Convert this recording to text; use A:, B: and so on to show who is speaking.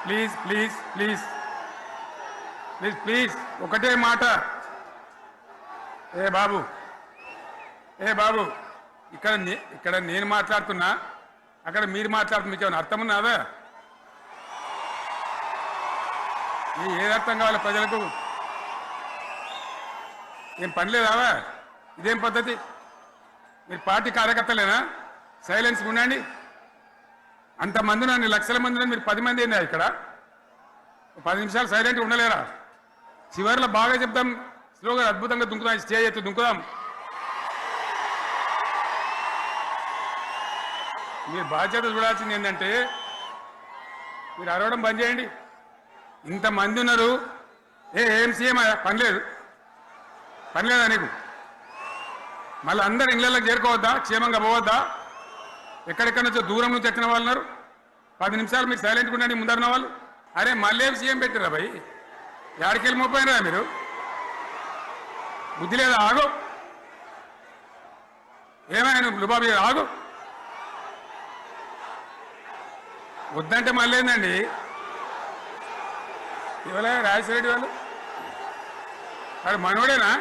A: Please please please please please ఒకటే మాట. ఏ బాబు ఇక్కడ నేను మాట్లాడుతున్నా, అక్కడ మీరు మాట్లాడుతున్నా, మీకు ఏమైనా అర్థం ఉన్నదా? ఏది అర్థం కావాలి ప్రజలకు? ఏం పని లేదావా? ఇదేం పద్ధతి? మీరు పార్టీ కార్యకర్తలేనా? సైలెన్స్ ఉండండి. అంతమంది నన్ను లక్షల మంది మీరు 10 మంది ఏందా ఇక్కడ? 10 నిమిషాలు సైలెంట్గా ఉండలేరా? చివరిలో బాగా చెప్తాం, స్లోగా అద్భుతంగా దుంకుదాం, స్టే ఎత్తు దుంకుదాం. మీరు బాధ్యత చూడాల్సింది ఏంటంటే మీరు అరవడం బంద్ చేయండి. ఇంతమంది ఉన్నారు, ఏం సీఎం పని లేదా నీకు? మళ్ళీ అందరు ఇళ్ళకి చేరుకోవద్దా? క్షేమంగా పోవద్దా? ఎక్కడెక్కడ నుంచో దూరం నుంచి వచ్చిన వాళ్ళు ఉన్నారు. 10 నిమిషాలు మీరు సైలెంట్గా ఉండండి ముందరిన వాళ్ళు. అరే మళ్ళీ ఏం సీఎం పెట్టిరా భయ్? యాడికెళ్ళి మోపోయినరా మీరు? బుద్ధి లేదా? ఆగు. ఏమైనా నువ్వు లుబాబీ ఆగు. వద్దంటే మళ్ళీ ఏందండి? ఇవాళ రాజశేఖర రెడ్డి వాళ్ళు మనోడేనా?